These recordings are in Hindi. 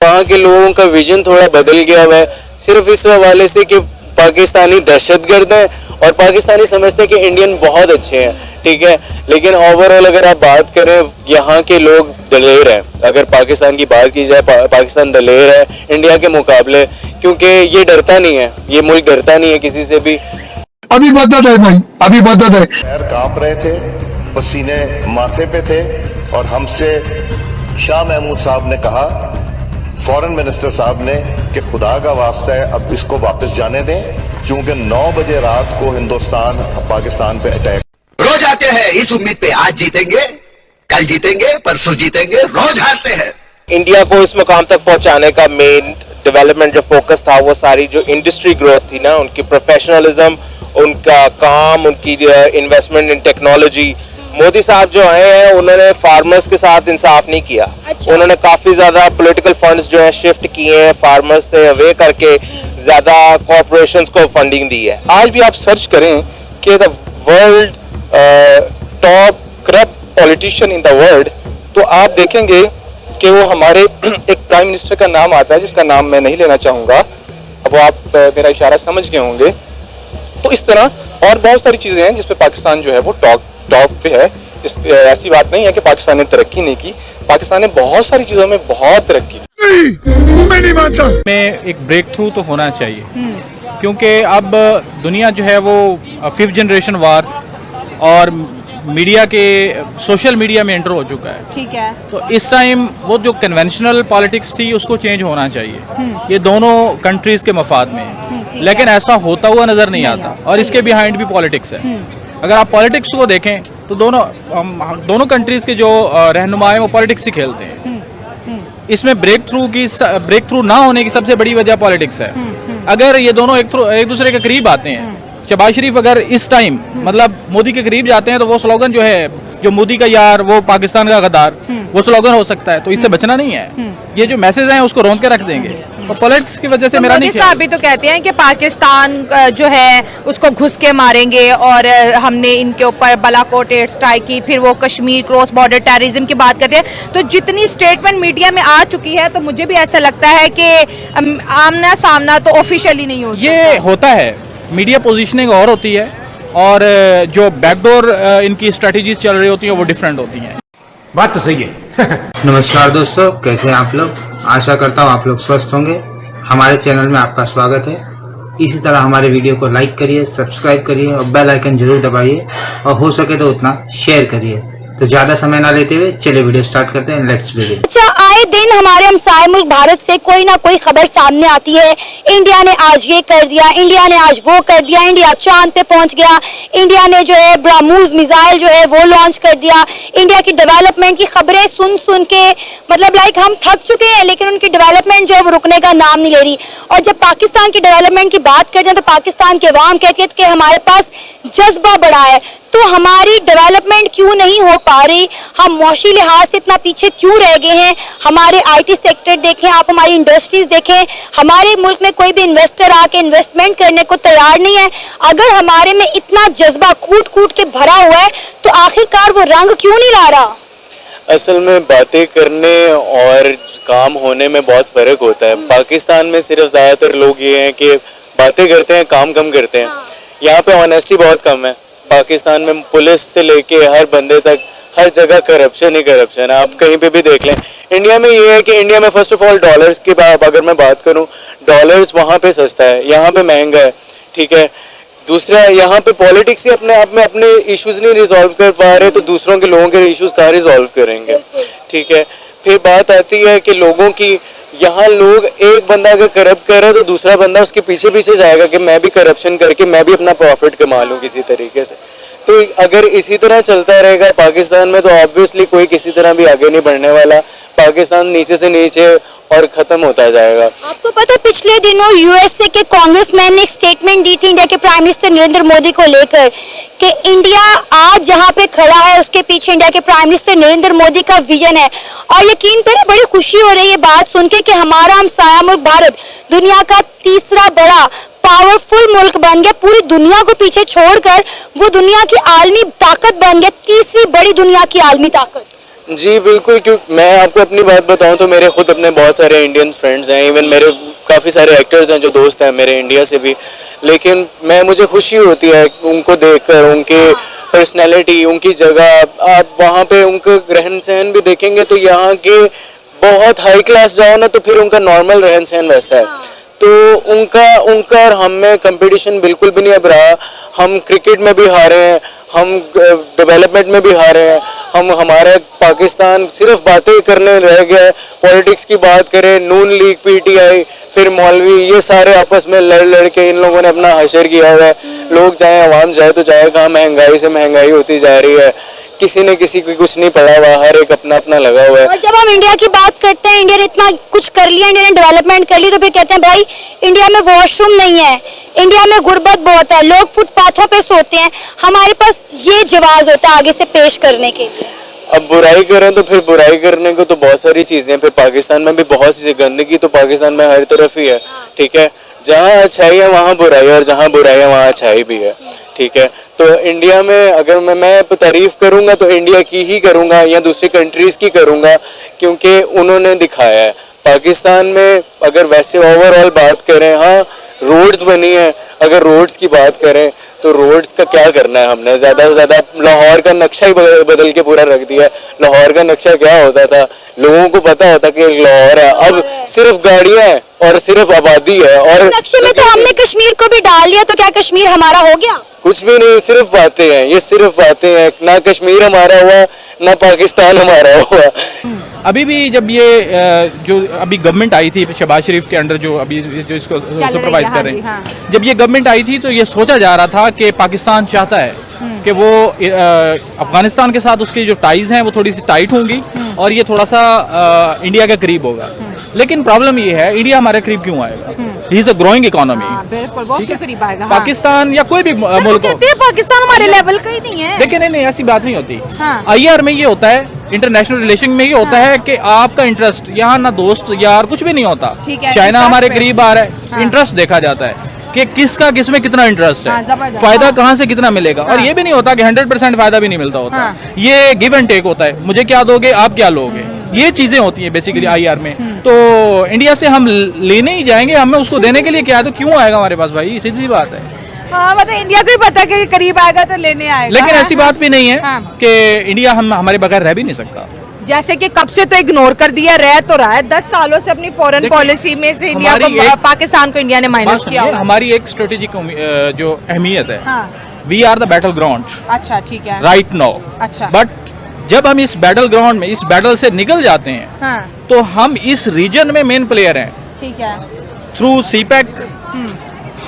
वहाँ के लोगों का विजन थोड़ा बदल गया हुआ है, सिर्फ इस हवाले से कि पाकिस्तानी दहशतगर्द हैं और पाकिस्तानी समझते हैं कि इंडियन बहुत अच्छे हैं, ठीक है। लेकिन ओवरऑल अगर आप बात करें, यहाँ के लोग दलेर हैं। अगर पाकिस्तान की बात की जाए, पाकिस्तान दलेर है इंडिया के मुकाबले, क्योंकि ये डरता नहीं है, ये मुल्क डरता नहीं है किसी से भी। अभी बदत है भाई, अभी बदत है। पैर कांप रहे थे, पसीने माथे पे थे और हमसे शाह महमूद साहब ने कहा, फॉरेन मिनिस्टर साहब ने, कि खुदा का वास्ता है अब इसको वापस जाने दें, क्योंकि 9 बजे रात को हिंदुस्तान पाकिस्तान पे अटैक। रोज आते हैं इस उम्मीद पे, आज जीतेंगे, कल जीतेंगे, परसों जीतेंगे, रोज हारते हैं। इंडिया को इस मुकाम तक पहुंचाने का मेन डेवलपमेंट जो फोकस था, वो सारी जो इंडस्ट्री ग्रोथ थी ना, उनकी प्रोफेशनलिज्म, उनका काम, उनकी इन्वेस्टमेंट इन टेक्नोलॉजी। मोदी साहब जो आए हैं, उन्होंने फार्मर्स के साथ इंसाफ नहीं किया। अच्छा। उन्होंने काफी ज्यादा पॉलिटिकल फंड्स जो है शिफ्ट किए हैं, फार्मर्स से अवे करके ज्यादा कॉर्पोरेशंस को फंडिंग दी है। आज भी आप सर्च करें कि the world top corrupt politician in the world, तो आप देखेंगे कि वो हमारे एक प्राइम मिनिस्टर का नाम आता है, जिसका नाम मैं नहीं लेना चाहूँगा, अब वो आप मेरा इशारा समझ गए होंगे। तो इस तरह और बहुत सारी चीज़ें हैं जिस पे पाकिस्तान जो है वो टॉप पे है। ऐसी बात नहीं है कि पाकिस्तान ने तरक्की नहीं की, पाकिस्तान ने बहुत सारी चीज़ों में बहुत तरक्की की। मैं नहीं मानता। में एक ब्रेक थ्रू तो होना चाहिए, क्योंकि अब दुनिया जो है वो 5th जनरेशन वार और मीडिया के सोशल मीडिया में एंटर हो चुका है। ठीक है। तो इस टाइम वो जो कन्वेंशनल पॉलिटिक्स थी उसको चेंज होना चाहिए। ये दोनों कंट्रीज के मफाद में है, लेकिन ऐसा होता हुआ नजर नहीं आता और इसके बिहाइंड भी पॉलिटिक्स है। अगर आप पॉलिटिक्स को देखें तो दोनों कंट्रीज के जो रहनुमा हैं वो पॉलिटिक्स ही खेलते हैं। इसमें ब्रेक थ्रू ना होने की सबसे बड़ी वजह पॉलिटिक्स है। अगर ये दोनों एक दूसरे के करीब आते हैं, शहबाज शरीफ अगर इस टाइम मतलब मोदी के करीब जाते हैं, तो वो स्लोगन जो है, जो मोदी का यार वो पाकिस्तान का गद्दार, वो स्लोगन हो सकता है। तो इससे बचना नहीं है। ये जो मैसेज हैं उसको रोक के रख देंगे। तो पॉलिटिक्स की वजह से मेरा नहीं। मोदी साहब भी तो कहते हैं कि पाकिस्तान जो है उसको घुस के मारेंगे और हमने इनके ऊपर बालाकोट एयर स्ट्राइक की, फिर वो कश्मीर क्रॉस बॉर्डर टेररिज्म की बात करते हैं। तो जितनी स्टेटमेंट मीडिया में आ चुकी है, तो मुझे भी ऐसा लगता है कि आमना सामना तो ऑफिशियली नहीं हो सकता। ये होता है, मीडिया पोजीशनिंग और होती है और जो बैकडोर इनकी स्ट्रेटजीज चल रही होती हैं वो डिफरेंट होती हैं। बात तो सही है। नमस्कार दोस्तों, कैसे हैं आप लोग? आशा करता हूँ आप लोग स्वस्थ होंगे। हमारे चैनल में आपका स्वागत है। इसी तरह हमारे वीडियो को लाइक करिए, सब्सक्राइब करिए और बेल आइकन जरूर दबाइए और हो सके तो उतना शेयर करिए। तो ज्यादा समय ना लेते हुए चलिए वीडियो स्टार्ट करते हैं। Let's begin. अच्छा, आए दिन हमारे हमसाए मुल्क भारत से कोई ना कोई खबर सामने आती है। इंडिया ने आज ये कर दिया, इंडिया ने आज वो कर दिया, इंडिया चांद पे पहुंच गया, इंडिया ने जो है ब्रह्मोस मिसाइल जो है वो लॉन्च कर दिया। इंडिया की डेवलपमेंट की खबरें सुन के मतलब लाइक हम थक चुके हैं, लेकिन उनकी डेवलपमेंट जो है वो रुकने का नाम नहीं ले रही। और जब पाकिस्तान की डेवलपमेंट की बात करते हैं तो पाकिस्तान के अवाम कहती है कि हमारे पास जज्बा बड़ा है। तो हमारी डेवलपमेंट क्यों नहीं हो पा रही? हम मौशी लिहाज से इतना पीछे क्यों रह गए हैं? हमारे आईटी सेक्टर देखें, आप हमारी इंडस्ट्रीज देखें, हमारे मुल्क में कोई भी इन्वेस्टर आके इन्वेस्टमेंट करने को तैयार नहीं है। अगर हमारे में इतना जज्बा कूट कूट के भरा हुआ है, तो आखिरकार वो रंग क्यों नहीं ला रहा? असल में बातें करने और काम होने में बहुत फर्क होता है। पाकिस्तान में सिर्फ ज्यादातर लोग ये हैं कि बातें करते हैं, काम कम करते हैं। यहाँ पे ऑनेस्टी बहुत कम है। पाकिस्तान में पुलिस से लेके हर बंदे तक हर जगह करप्शन ही करप्शन है। आप कहीं पे भी देख लें। इंडिया में ये है कि इंडिया में फर्स्ट ऑफ ऑल डॉलर्स की अगर मैं बात करूं, डॉलर्स वहाँ पे सस्ता है, यहाँ पे महंगा है, ठीक है। दूसरा, यहाँ पे पॉलिटिक्स ही अपने आप में अपने इश्यूज नहीं रिजॉल्व कर पा रहे, तो दूसरों के लोगों के इश्यूज कहाँ रिजॉल्व करेंगे, ठीक है। फिर बात आती है कि लोगों की, यहाँ लोग एक बंदा अगर करप्ट कर रहा है तो दूसरा बंदा उसके पीछे पीछे जाएगा कि मैं भी करप्शन करके मैं भी अपना प्रॉफिट कमा लूँ किसी तरीके से। तो अगर इसी तरह चलता रहेगा पाकिस्तान में, तो ऑब्वियसली कोई किसी तरह भी आगे नहीं बढ़ने वाला। पाकिस्तान नीचे से नीचे और खत्म होता जाएगा। आपको पता है पिछले दिनों यूएसए के कांग्रेसमैन ने एक स्टेटमेंट दी थी इंडिया के प्राइम मिनिस्टर नरेंद्र मोदी को लेकर कि इंडिया आज जहां पे खड़ा है उसके पीछे इंडिया के प्राइम मिनिस्टर नरेंद्र मोदी का विजन है। और यकीन करें, बड़ी खुशी हो रही है ये बात सुन के कि हमारा हमसाया मुल्क भारत दुनिया का तीसरा बड़ा पावरफुल मुल्क बन गया। पूरी दुनिया को पीछे छोड़कर वो दुनिया की आलमी ताकत बन गया, तीसरी बड़ी दुनिया की आलमी ताकत। जी बिल्कुल, क्योंकि मैं आपको अपनी बात बताऊं तो मेरे खुद अपने बहुत सारे इंडियन फ्रेंड्स हैं, इवन मेरे काफ़ी सारे एक्टर्स हैं जो दोस्त हैं मेरे इंडिया से भी, लेकिन मुझे खुशी होती है उनको देखकर, उनके पर्सनैलिटी, उनकी जगह, आप वहाँ पे उनका रहन सहन भी देखेंगे तो यहाँ के बहुत हाई क्लास जाओ ना तो फिर उनका नॉर्मल रहन सहन वैसा है। तो उनका और हम में कंपटीशन बिल्कुल भी नहीं अब रहा। हम क्रिकेट में भी हारे हैं, हम डेवलपमेंट में भी हारे हैं, हमारा पाकिस्तान सिर्फ बातें करने रह गया है। पॉलिटिक्स की बात करें, नून लीग, पीटीआई, फिर मौलवी, ये सारे आपस में लड़ के इन लोगों ने अपना हशर किया हुआ है। लोग जाए, आवाम जाए तो जाए कहाँ, महंगाई से महंगाई होती जा रही है, किसी ने किसी को कुछ नहीं पड़ा हुआ, हर एक अपना अपना लगा हुआ है। और जब हम इंडिया की बात करते हैं, इंडिया ने इतना कुछ कर लिया, इंडिया ने डेवलपमेंट कर ली, तो फिर कहते हैं भाई इंडिया में वॉशरूम नहीं है, इंडिया में गुर्बत बहुत है, लोग फुटपाथों पे सोते हैं। हमारे पास ये जवाब होता है आगे से पेश करने के लिए। अब बुराई करें तो फिर बुराई करने को तो बहुत सारी चीज़ें हैं। फिर पाकिस्तान में भी बहुत सी गंदगी तो पाकिस्तान में हर तरफ ही है, ठीक है। जहाँ अच्छाई है वहाँ बुराई है, और जहाँ बुराई है वहाँ अच्छाई भी है, ठीक है। तो इंडिया में अगर मैं तारीफ करूँगा तो इंडिया की ही करूँगा या दूसरी कंट्रीज़ की करूँगा, क्योंकि उन्होंने दिखाया है। पाकिस्तान में अगर वैसे ओवरऑल बात करें, हाँ रोड्स बनी है, अगर रोड्स की बात करें तो रोड्स का क्या करना है हमने, ज़्यादा से ज़्यादा लाहौर का नक्शा ही बदल के पूरा रख दिया। लाहौर का नक्शा क्या होता था, लोगों को पता होता कि लाहौर है, अब सिर्फ गाड़ियाँ हैं और सिर्फ आबादी है। और नक्शे में तो हमने कश्मीर को भी डाल लिया, तो क्या कश्मीर हमारा हो गया? कुछ भी नहीं, सिर्फ बातें हैं, ये सिर्फ बातें हैं। ना कश्मीर हमारा हुआ, ना पाकिस्तान हमारा हुआ। अभी भी जब ये जो अभी गवर्नमेंट आई थी शहबाज शरीफ के अंडर, जो अभी जो इसको सुपरवाइज कर रहे हैं, जब ये गवर्नमेंट आई थी तो ये सोचा जा रहा था कि पाकिस्तान चाहता है कि वो अफगानिस्तान के साथ उसकी जो टाइज हैं वो थोड़ी सी टाइट होंगी और ये थोड़ा सा इंडिया के करीब होगा। लेकिन प्रॉब्लम ये है, इंडिया हमारे करीब क्यों आएगा? He is a growing economy, बिल्कुल वो के करीब आएगा। पाकिस्तान या कोई भी मुल्क हो, पाकिस्तान हमारे लेवल का ही नहीं है। लेकिन नहीं, ऐसी बात नहीं होती। IR में ये होता है, इंटरनेशनल रिलेशन में ये होता है कि आपका इंटरेस्ट, यहाँ ना दोस्त यार कुछ भी नहीं होता। चाइना हमारे करीब आ रहा है, इंटरेस्ट देखा जाता है कि किसका किसमें कितना इंटरेस्ट है, फायदा कहाँ से कितना मिलेगा। और ये भी नहीं होता कि 100% फायदा भी नहीं मिलता होता, ये गिव एंड टेक होता है। मुझे क्या दोगे, आप क्या लोगे, ये चीजें होती हैं बेसिकली IR में। तो इंडिया से हम लेने ही जाएंगे, हमें उसको देने के लिए क्या है, तो क्यों आएगा हमारे पास भाई, सीधी सी बात है। हाँ, मतलब इंडिया को ही पता है कि करीब आएगा तो लेने आएगा। लेकिन ऐसी बात भी नहीं है कि इंडिया हमारे बगैर रह भी नहीं सकता। जैसे कि कब से तो इग्नोर कर दिया, रह तो रहा है 10 सालों से अपनी फॉरेन पॉलिसी में से इंडिया को, पाकिस्तान को इंडिया ने माइनस किया। हमारी एक स्ट्रेटेजिक जो अहमियत है, we are the battle ground. अच्छा, ठीक है, राइट नाउ। अच्छा, बट जब हम इस बैटल ग्राउंड में, इस बैटल से निकल जाते हैं, तो हम इस रीजन में मेन प्लेयर हैं। ठीक है, थ्रू CPEC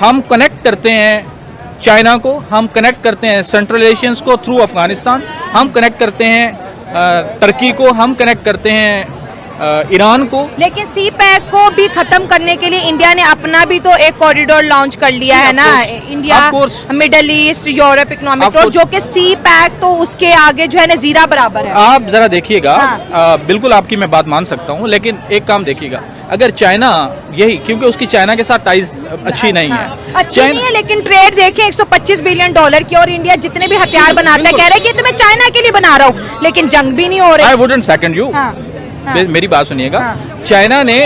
हम कनेक्ट करते हैं चाइना को, हम कनेक्ट करते हैं सेंट्रल एशियंस को, थ्रू अफगानिस्तान हम कनेक्ट करते हैं टर्की को, हम कनेक्ट करते हैं ईरान को। लेकिन CPEC को भी खत्म करने के लिए इंडिया ने अपना भी तो एक कॉरिडोर लॉन्च कर लिया है ना, India middle east Europe economic road, जो कि CPEC तो उसके आगे जो है ना जीरा बराबर है। आप जरा देखिएगा, बिल्कुल आपकी मैं बात मान सकता हूँ, लेकिन एक काम देखिएगा, अगर चाइना यही, क्योंकि उसकी चाइना के साथ टाइज अच्छी नहीं है, अच्छी नहीं है, लेकिन ट्रेड देखें $125 बिलियन की, और इंडिया जितने भी हथियार बनाता है कह रहा है कि मैं चाइना के लिए बना रहा हूँ, लेकिन जंग भी नहीं हो रही। I wouldn't second you. मेरी बात सुनिएगा, चाइना ने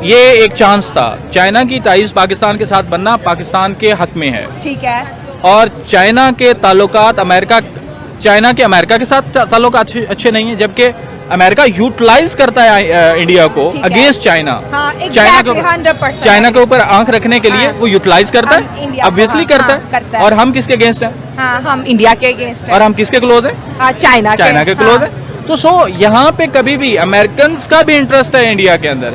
ये एक चांस था, चाइना की टाइज पाकिस्तान के साथ बनना पाकिस्तान के हक में है, ठीक है। और चाइना के ताल्लुकात चाइना के अमेरिका के साथ ताल्लुकात अच्छे नहीं है, जबकि अमेरिका यूटिलाइज करता है इंडिया को अगेंस्ट चाइना। चाइना के ऊपर आंख रखने के लिए वो यूटिलाइज करता है, ऑब्वियसली करता है। और हम किसके अगेंस्ट हैं? हम इंडिया के अगेंस्ट हैं। और हम किसके क्लोज हैं? चाइना के क्लोज हैं। तो यहाँ पे कभी भी अमेरिकन का भी इंटरेस्ट है इंडिया के अंदर।